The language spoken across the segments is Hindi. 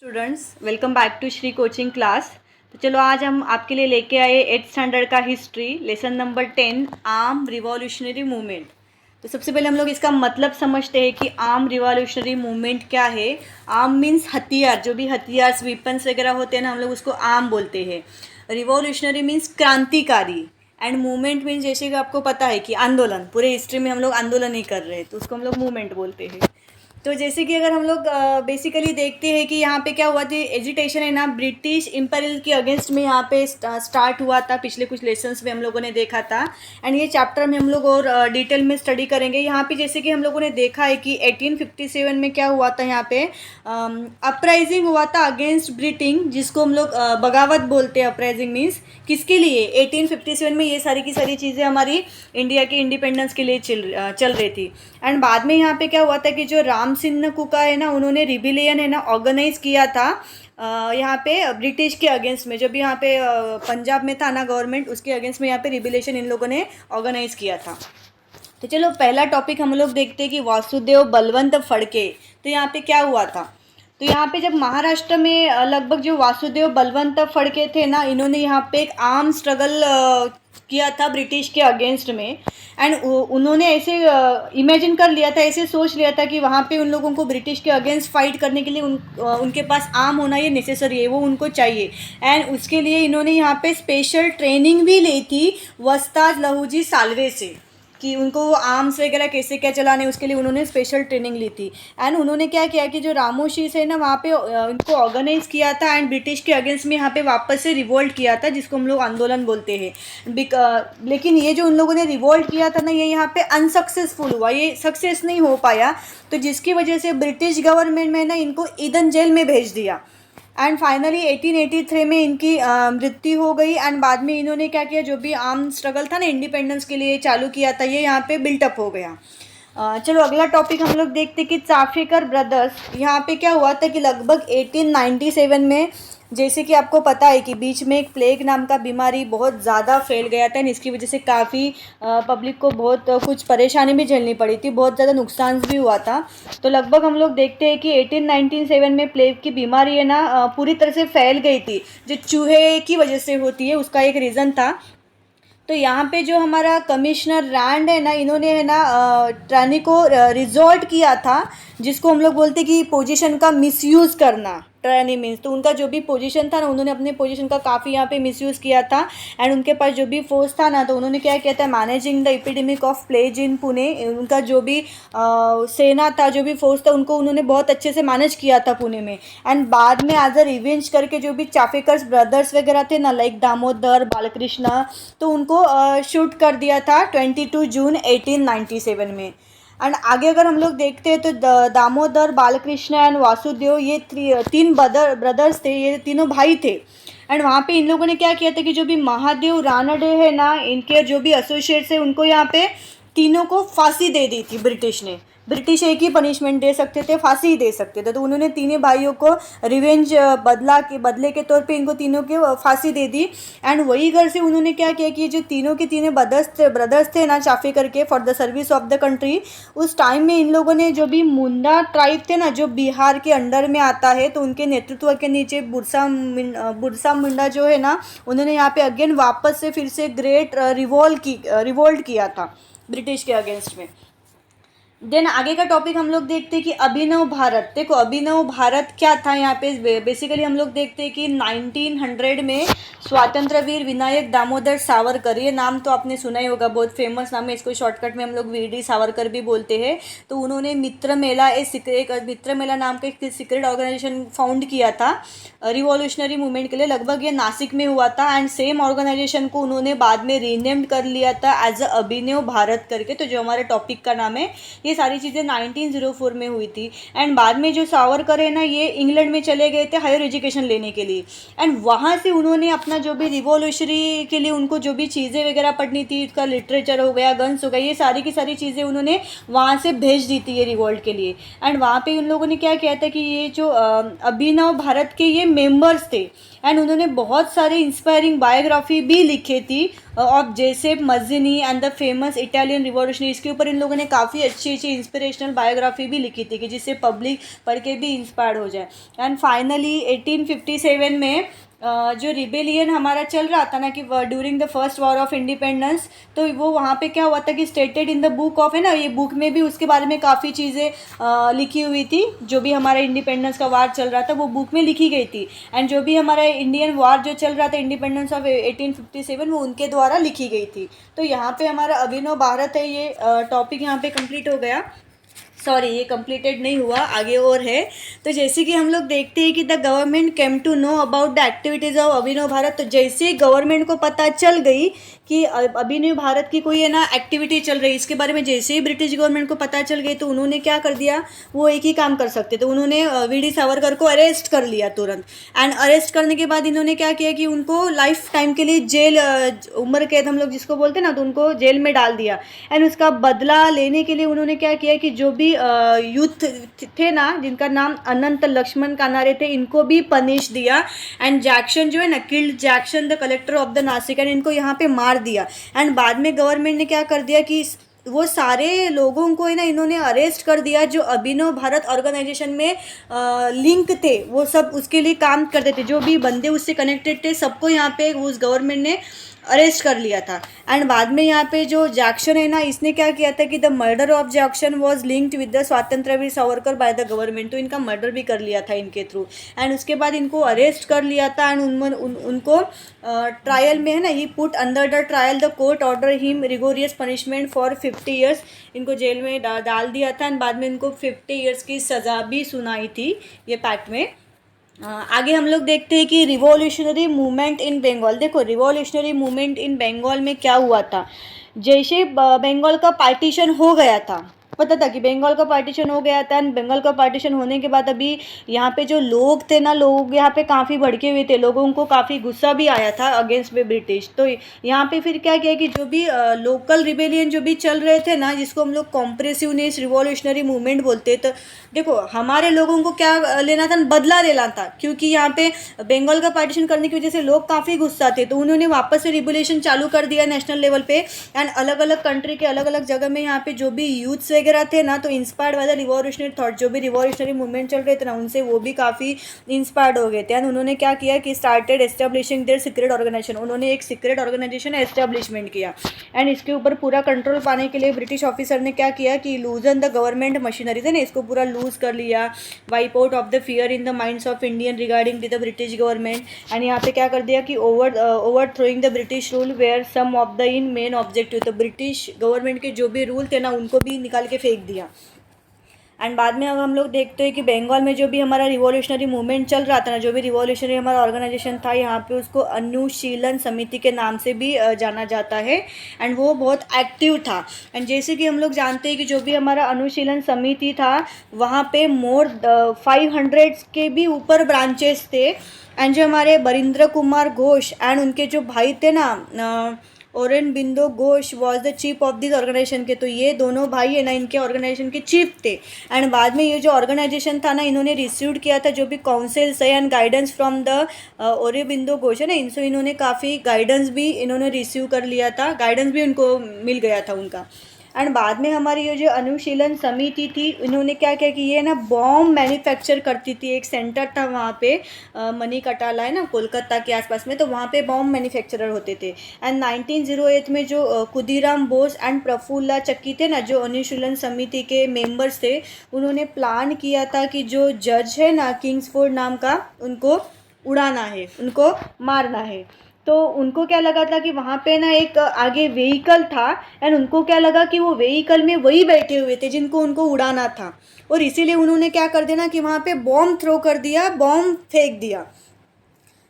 Students, welcome back to Shri coaching class. तो चलो आज हम आपके लिए लेके आए 8th स्टैंडर्ड का history lesson number 10 arm revolutionary movement. तो सबसे पहले हम लोग इसका मतलब समझते हैं कि आर्म रिवॉल्यूशनरी मूवमेंट क्या है। आर्म मीन्स हथियार, जो भी हथियार वेपन्स वगैरह होते हैं ना, हम लोग उसको आर्म बोलते हैं। रिवॉल्यूशनरी मीन्स क्रांतिकारी, एंड मूवमेंट मीन्स जैसे कि आपको पता है कि आंदोलन, पूरे हिस्ट्री में हम लोग आंदोलन ही कर रहे हैं तो उसको हम लोग मूवमेंट बोलते हैं। तो जैसे कि अगर हम लोग बेसिकली देखते हैं कि यहाँ पे क्या हुआ थी, एजिटेशन है ना ब्रिटिश इम्पेरियल के अगेंस्ट में यहाँ पे स्टार्ट हुआ था। पिछले कुछ लेसन्स में हम लोगों ने देखा था एंड ये चैप्टर में हम लोग और डिटेल में स्टडी करेंगे। यहाँ पे जैसे कि हम लोगों ने देखा है कि 1857 में क्या हुआ था, यहाँ पे अपराइजिंग हुआ था अगेंस्ट ब्रिटिश, जिसको हम लोग बगावत बोलते हैं। अपराइजिंग मीन्स किसके लिए, 1857 में ये सारी की सारी चीज़ें हमारी इंडिया के इंडिपेंडेंस के लिए चल रही थी। एंड बाद में यहाँ पे क्या हुआ था कि जो राम सिंह कुका है ना, उन्होंने रिबिलियन है ना ऑर्गेनाइज किया था यहाँ पे ब्रिटिश के अगेंस्ट में। जब यहाँ पे पंजाब में था ना गवर्नमेंट, उसके अगेंस्ट में यहाँ पे रिबिलेशन इन लोगों ने ऑर्गेनाइज किया था। तो चलो पहला टॉपिक हम लोग देखते हैं कि वासुदेव बलवंत फड़के। तो यहाँ पे क्या हुआ था, तो यहाँ पे जब महाराष्ट्र में लगभग जो वासुदेव बलवंत फड़के थे ना, इन्होंने यहाँ पे एक आर्म स्ट्रगल किया था ब्रिटिश के अगेंस्ट में। एंड उन्होंने ऐसे इमेजिन कर लिया था, ऐसे सोच लिया था कि वहाँ पे उन लोगों को ब्रिटिश के अगेंस्ट फाइट करने के लिए उनके पास आर्म होना ये नेसेसरी है, वो उनको चाहिए। एंड उसके लिए इन्होंने यहाँ पे स्पेशल ट्रेनिंग भी ली थी वस्ताद लहूजी साल्वे से, कि उनको वो आर्म्स वगैरह कैसे क्या चलाने, उसके लिए उन्होंने स्पेशल ट्रेनिंग ली थी। एंड उन्होंने क्या किया कि जो रामोशी से ना वहाँ पे उनको ऑर्गेनाइज किया था एंड ब्रिटिश के अगेंस्ट में यहाँ पे वापस से रिवोल्ट किया था, जिसको हम लोग आंदोलन बोलते हैं। लेकिन ये जो उन लोगों ने रिवोल्ट किया था ना, ये यहाँ पे अनसक्सेसफुल हुआ, ये सक्सेस नहीं हो पाया। तो जिसकी वजह से ब्रिटिश गवर्नमेंट में ना इनको ईडन जेल में भेज दिया। एंड फाइनली 1883 में इनकी मृत्यु हो गई। एंड बाद में इन्होंने क्या किया, जो भी आर्म स्ट्रगल था ना इंडिपेंडेंस के लिए चालू किया था, ये यहाँ पे बिल्टअप हो गया। चलो अगला टॉपिक हम लोग देखते कि चाफेकर ब्रदर्स। यहाँ पे क्या हुआ था कि लगभग 1897 में, जैसे कि आपको पता है कि बीच में एक प्लेग नाम का बीमारी बहुत ज़्यादा फैल गया था, इसकी वजह से काफ़ी पब्लिक को बहुत कुछ परेशानी भी झेलनी पड़ी थी, बहुत ज़्यादा नुकसान भी हुआ था। तो लगभग हम लोग देखते हैं कि 1897 में प्लेग की बीमारी है ना पूरी तरह से फैल गई थी, जो चूहे की वजह से होती है, उसका एक रीज़न था। तो यहाँ पे जो हमारा कमिश्नर रैंड है ना, इन्होंने है ना ट्रानी को रिजॉर्ट किया था, जिसको हम लोग बोलते कि पोजीशन का मिसयूज़ करना। ट्रानी मीन्स, तो उनका जो भी पोजीशन था ना, उन्होंने अपने पोजीशन का काफ़ी यहाँ पे मिसयूज़ किया था। एंड उनके पास जो भी फोर्स था ना, तो उन्होंने क्या किया था, managing the epidemic of plague in Pune. उनका जो भी सेना था, जो भी फोर्स था, उनको उन्होंने बहुत अच्छे से मैनेज किया था पुणे में। एंड बाद में एज अ रिवेंज करके जो भी चाफेकर ब्रदर्स वगैरह थे ना, लाइक दामोदर बालकृष्ण, तो उनको शूट कर दिया था 22 जून 1897 में। एंड आगे अगर हम लोग देखते हैं तो दामोदर बालकृष्ण एंड वासुदेव, ये तीन ब्रदर्स थे, ये तीनों भाई थे। एंड वहाँ पे इन लोगों ने क्या किया था कि जो भी महादेव रानडे है ना, इनके जो भी एसोसिएट्स है, उनको यहाँ पे तीनों को फांसी दे दी थी ब्रिटिश ने। ब्रिटिश एक ही पनिशमेंट दे सकते थे, फांसी ही दे सकते थे, तो उन्होंने तीनों भाइयों को रिवेंज बदले के तौर पे इनको तीनों के फांसी दे दी। एंड वही घर से उन्होंने क्या किया कि जो तीनों के तीनों ब्रदर्स थे ना चाफे करके, for the service of the country, उस टाइम में इन लोगों ने जो भी मुंडा ट्राइब थे ना, जो बिहार के अंडर में आता है, तो उनके नेतृत्व के नीचे बुरसा मुंडा जो है ना, उन्होंने यहाँ पे अगेन वापस से फिर से ग्रेट रिवोल्ट किया था ब्रिटिश के अगेंस्ट में। देन आगे का टॉपिक हम लोग देखते हैं कि अभिनव भारत। देखो अभिनव भारत क्या था, यहाँ पे बेसिकली हम लोग देखते हैं कि 1900 में स्वतंत्र वीर विनायक दामोदर सावरकर, ये नाम तो आपने सुना ही होगा, बहुत फेमस नाम है, इसको शॉर्टकट में हम लोग वीडी सावरकर भी बोलते हैं। तो उन्होंने मित्र मेला मित्र मेला नाम का एक सीक्रेट ऑर्गेनाइजेशन फाउंड किया था रिवॉल्यूशनरी मूवमेंट के लिए, लगभग ये नासिक में हुआ था। एंड सेम ऑर्गेनाइजेशन को उन्होंने बाद में रीनेम्ड कर लिया था एज अ अभिनव भारत करके। तो जो हमारे टॉपिक का नाम है, ये सारी चीज़ें 1904 में हुई थी। एंड बाद में जो सावरकर है ना, ये इंग्लैंड में चले गए थे हायर एजुकेशन लेने के लिए। एंड वहाँ से उन्होंने अपना जो भी रिवॉल्यूशनरी के लिए उनको जो भी चीज़ें वगैरह पढ़नी थी, उसका लिटरेचर हो गया, गन्स हो गया, ये सारी की सारी चीज़ें उन्होंने वहाँ से भेज दी थी ये रिवॉल्ट के लिए। एंड वहाँ पे उन लोगों ने क्या किया था कि ये जो अभिनव भारत के ये मेंबर्स थे, एंड उन्होंने बहुत सारे इंस्पायरिंग बायोग्राफी भी लिखी थी of Giuseppe Mazzini and the famous Italian revolutionary, इसके ऊपर इन लोगों ने काफ़ी अच्छी अच्छी इंस्पिरेशनल बायोग्राफी भी लिखी थी कि जिससे पब्लिक पढ़ के भी इंस्पायर्ड हो जाए। एंड फाइनली 1857 में जो रिबेलियन हमारा चल रहा था ना कि during the first war of independence, तो वो वहाँ पे क्या हुआ था कि stated in the book of, है ना, ये बुक में भी उसके बारे में काफ़ी चीज़ें लिखी हुई थी। जो भी हमारा इंडिपेंडेंस का वार चल रहा था वो बुक में लिखी गई थी। एंड जो भी हमारा इंडियन वार जो चल रहा था इंडिपेंडेंस ऑफ 1857 वो उनके द्वारा लिखी गई थी। तो यहाँ पे हमारा अभिनव भारत है, ये टॉपिक यहाँ पे कंप्लीट हो गया। सॉरी, ये कंप्लीटेड नहीं हुआ, आगे और है। तो जैसे कि हम लोग देखते हैं कि the government came to know about the activities of Abhinav Bharat, तो जैसे गवर्नमेंट को पता चल गई कि अभिनव भारत की कोई, है ना, एक्टिविटी चल रही है, इसके बारे में जैसे ही ब्रिटिश गवर्नमेंट को पता चल गई तो उन्होंने क्या कर दिया, वो एक ही काम कर सकते, तो उन्होंने वी.डी. सावरकर को अरेस्ट कर लिया तुरंत। एंड अरेस्ट करने के बाद इन्होंने क्या किया कि उनको लाइफ टाइम के लिए जेल, उम्र कैद हम लोग जिसको बोलते हैं ना, तो उनको जेल में डाल दिया। एंड उसका बदला लेने के लिए उन्होंने क्या किया कि जो भी यूथ थे ना, जिनका नाम अनंत लक्ष्मण कानारे थे, इनको भी पनिश दिया। एंड जैक्सन जो है ना, killed Jackson the collector of the Nashik, and इनको यहाँ पे मार दिया। एंड बाद में गवर्नमेंट ने क्या कर दिया कि वो सारे लोगों को, है ना, इन्होंने अरेस्ट कर दिया जो अभिनव भारत ऑर्गेनाइजेशन में लिंक थे, वो सब उसके लिए काम करते थे, जो भी बंदे उससे कनेक्टेड थे सबको यहाँ पे उस गवर्नमेंट ने अरेस्ट कर लिया था। एंड बाद में यहाँ पे जो जैक्सन है ना, इसने क्या किया था कि the murder of Jackson was linked with the Swatantryaveer Savarkar by the government, तो इनका मर्डर भी कर लिया था इनके थ्रू। एंड उसके बाद इनको अरेस्ट कर लिया था। एंड उनको ट्रायल में, है ना, he put under the trial, the court order him rigorous punishment for 50 years, इनको जेल में डाल दिया था। एंड बाद में इनको 50 ईयर्स की सज़ा भी सुनाई थी ये पैक्ट में। आगे हम लोग देखते हैं कि रिवॉल्यूशनरी मूवमेंट इन बंगाल। देखो, रिवॉल्यूशनरी मूवमेंट इन बंगाल में क्या हुआ था, जैसे बंगाल का पार्टीशन हो गया था, पता था कि बंगाल का पार्टीशन हो गया था। एंड बंगाल का पार्टीशन होने के बाद अभी यहाँ पे जो लोग थे ना, लोग यहाँ पे काफ़ी भड़के हुए थे, लोगों को काफ़ी गुस्सा भी आया था अगेंस्ट में ब्रिटिश। तो यहाँ पे फिर क्या किया कि जो भी लोकल रिबेलियन जो भी चल रहे थे ना, जिसको हम लोग कॉम्प्रेसिवनेस रिवॉल्यूशनरी मूवमेंट बोलते, तो देखो हमारे लोगों को क्या लेना था, बदला लेना था, क्योंकि यहाँ पे बंगाल का पार्टीशन करने की वजह से लोग काफ़ी गुस्सा थे, तो उन्होंने वापस से रिवोल्यूशन चालू कर दिया नेशनल लेवल पे। एंड अलग अलग कंट्री के अलग अलग जगह में यहाँ पे जो भी यूथ्स वगैरह थे ना, तो inspired by the revolutionary thought, जो भी रिवॉल्यूशनरी मूवमेंट चल रहे थे ना, उनसे वो भी काफ़ी इंस्पायर्ड हो गए थे। एंड उन्होंने क्या किया कि started establishing their secret organisation, उन्होंने एक सीक्रेट ऑर्गेनाइजेशन एस्टेब्लिशमेंट किया। एंड इसके ऊपर पूरा कंट्रोल पाने के लिए ब्रिटिश ऑफिसर ने क्या किया कि लूजन द गवर्नमेंट मशीनरीज, है ना, इसको पूरा लूज कर लिया। Wipe out of the fear in the minds of Indian regarding the British government. And यहाँ पे क्या कर दिया कि overthrowing the British rule were some of the in main objective, तो ब्रिटिश गवर्नमेंट के जो भी रूल थे ना, उनको भी निकाल के फेंक दिया। एंड बाद में अब हम लोग देखते हैं कि बंगाल में जो भी हमारा रिवॉल्यूशनरी मूवमेंट चल रहा था ना, जो भी रिवॉल्यूशनरी हमारा ऑर्गेनाइजेशन था, यहाँ पे उसको अनुशीलन समिति के नाम से भी जाना जाता है। एंड वो बहुत एक्टिव था। एंड जैसे कि हम लोग जानते हैं कि जो भी हमारा अनुशीलन समिति था, वहाँ पे मोर 500 के भी ऊपर ब्रांचेस थे। एंड जो हमारे बरिंद्र कुमार घोष एंड उनके जो भाई थे ना, Aurobindo Ghosh was the chief of this organisation के, तो ये दोनों भाई है ना, इनके ऑर्गेनाइजेशन के चीफ थे। एंड बाद में ये जो ऑर्गेनाइजेशन था ना, इन्होंने रिसीव किया था जो भी काउंसिल्स है and guidance from the Aurobindo Ghosh, है ना, इनसे इन्होंने काफ़ी गाइडेंस भी इन्होंने रिसीव कर लिया था, गाइडेंस भी उनको मिल गया था उनका। एंड बाद में हमारी ये जो अनुशीलन समिति थी, इन्होंने क्या किया कि ये ना बॉम्ब मैन्युफैक्चर करती थी। एक सेंटर था वहाँ पे मणिकटाला, है ना, कोलकाता के आसपास में, तो वहाँ पे बॉम्ब मैन्युफैक्चरर होते थे। एंड 1908 में जो खुदीराम बोस एंड प्रफुल्ला चक्की थे ना, जो अनुशीलन समिति के मेंबर्स थे, उन्होंने प्लान किया था कि जो जज है ना, किंग्सफोर्ड नाम का, उनको उड़ाना है, उनको मारना है। तो उनको क्या लगा था कि वहाँ पे ना एक आगे व्हीकल था, एंड उनको क्या लगा कि वो व्हीकल में वही बैठे हुए थे जिनको उनको उड़ाना था, और इसीलिए उन्होंने क्या कर दिया ना कि वहाँ पे बॉम्ब थ्रो कर दिया, बॉम्ब फेंक दिया।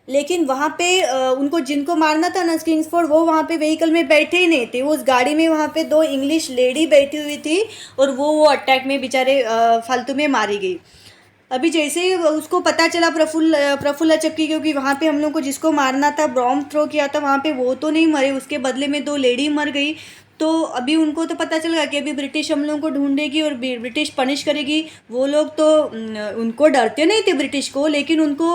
लेकिन वहाँ पे उनको जिनको मारना था ना, किंग्सफोर्ड, वो वहाँ पे व्हीकल में बैठे ही नहीं थे, वो उस गाड़ी में वहाँ पे 2 इंग्लिश लेडी बैठी हुई थी, और वो अटैक में बेचारे फालतू में मारी गई। अभी जैसे ही उसको पता चला प्रफुल्ला चक्की, क्योंकि वहाँ पे हम लोग को जिसको मारना था, बॉम्ब थ्रो किया था, वहाँ पे वो तो नहीं मरे, उसके बदले में 2 लेडी मर गई। तो अभी उनको तो पता चल गया कि अभी ब्रिटिश हम लोगों को ढूंढेगी और ब्रिटिश पनिश करेगी। वो लोग तो उनको डरते नहीं थे ब्रिटिश को, लेकिन उनको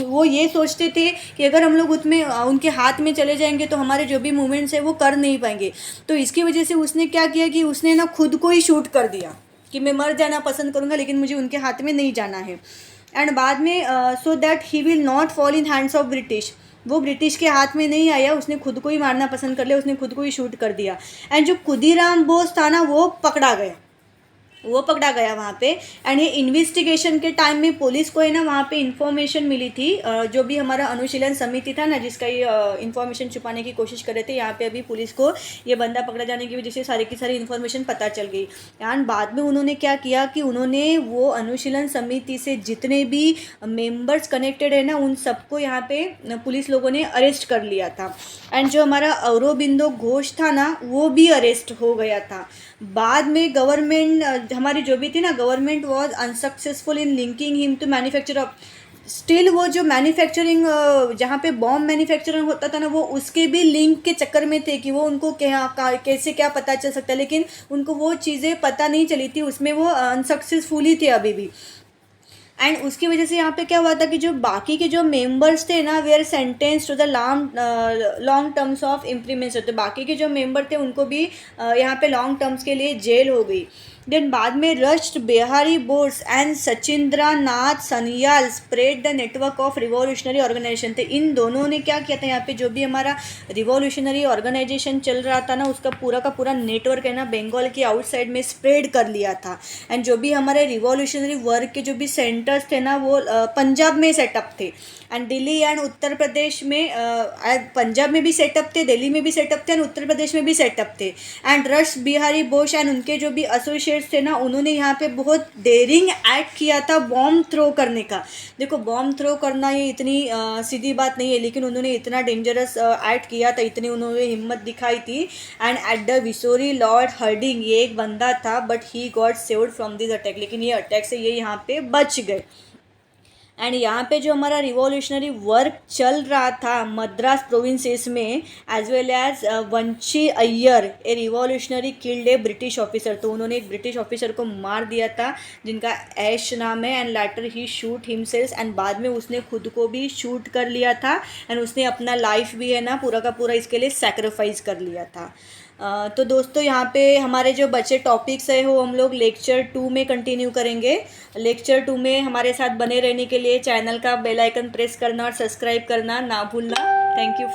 वो ये सोचते थे कि अगर हम लोग उसमें उनके हाथ में चले जाएंगे तो हमारे जो भी मूवमेंट्स है वो कर नहीं पाएंगे। तो इसकी वजह से उसने क्या किया कि उसने ना खुद को ही शूट कर दिया कि मैं मर जाना पसंद करूँगा लेकिन मुझे उनके हाथ में नहीं जाना है। एंड बाद में so that he will not fall in hands of British, वो ब्रिटिश के हाथ में नहीं आया, उसने खुद को ही मारना पसंद कर लिया, उसने खुद को ही शूट कर दिया। एंड जो खुदीराम बोस था ना वो पकड़ा गया वहाँ पे। एंड ये इन्वेस्टिगेशन के टाइम में पुलिस को है ना वहाँ पे इन्फॉर्मेशन मिली थी, जो भी हमारा अनुशीलन समिति था ना जिसका ये इन्फॉर्मेशन छुपाने की कोशिश कर रहे थे, यहाँ पे अभी पुलिस को ये बंदा पकड़ा जाने की वजह से सारी की सारी इन्फॉर्मेशन पता चल गई। एंड बाद में उन्होंने क्या किया कि उन्होंने वो अनुशीलन समिति से जितने भी मेम्बर्स कनेक्टेड है ना उन सबको यहाँ पे पुलिस लोगों ने अरेस्ट कर लिया था। एंड जो हमारा अरोबिंदो घोष था ना वो भी अरेस्ट हो गया था। बाद में गवर्नमेंट हमारी जो भी थी ना, government was unsuccessful in linking him to manufacture of, still वो जो मैन्युफैक्चरिंग जहाँ पे बॉम्ब मैन्युफैक्चरिंग होता था ना वो उसके भी लिंक के चक्कर में थे कि वो उनको कैसे क्या पता चल सकता है, लेकिन उनको वो चीज़ें पता नहीं चली थी, उसमें वो अनसक्सेसफुल ही थे अभी भी। एंड उसकी वजह से यहाँ पे क्या हुआ था कि जो बाकी के जो मेंबर्स थे ना वे are sentence to the long terms of imprisonments, तो बाकी के जो मेंबर थे उनको भी यहाँ पे लॉन्ग टर्म्स के लिए जेल हो गई। देन बाद में Rash Behari Bose and Sachindra Nath Sanyal spread the network of revolutionary organisation थे। इन दोनों ने क्या किया था, यहाँ पे जो भी हमारा रिवॉल्यूशनरी ऑर्गेनाइजेशन चल रहा था ना उसका पूरा का पूरा नेटवर्क है ना बंगाल के आउटसाइड में स्प्रेड कर लिया था। एंड जो भी हमारे रिवॉल्यूशनरी वर्क के जो भी सेंटर्स थे ना वो पंजाब में सेटअप थे। एंड दिल्ली एंड उत्तर प्रदेश में पंजाब में भी सेटअप थे, दिल्ली में भी सेटअप थे एंड उत्तर प्रदेश में भी सेटअप थे। And rush Bihari Bose and उनके जो भी एसोसिएट्स थे ना उन्होंने यहाँ पे बहुत डेयरिंग एक्ट किया था बॉम्ब थ्रो करने का। देखो बॉम्ब थ्रो करना ये इतनी सीधी बात नहीं है, लेकिन उन्होंने इतना डेंजरस एक्ट किया था, इतनी उन्होंने हिम्मत दिखाई थी। And at the viceroy Lord Hardinge ये एक बंदा था but he got saved from this attack, लेकिन ये अटैक से ये यहाँ पे बच गए। एंड यहाँ पे जो हमारा रिवॉल्यूशनरी वर्क चल रहा था मद्रास प्रोविंसेस में as well as Vanchi Iyer a revolutionary killed a British officer, तो उन्होंने एक ब्रिटिश ऑफिसर को मार दिया था जिनका ऐश नाम है। And later he shoot himself, and बाद में उसने खुद को भी शूट कर लिया था एंड उसने अपना लाइफ भी है ना पूरा का पूरा इसके लिए सेक्रीफाइस कर लिया था। तो दोस्तों यहाँ पे हमारे जो बचे टॉपिक्स है वो हम लोग लेक्चर 2 में कंटिन्यू करेंगे। लेक्चर 2 में हमारे साथ बने रहने के लिए चैनल का बेल आइकन प्रेस करना और सब्सक्राइब करना ना भूलना। Thank you for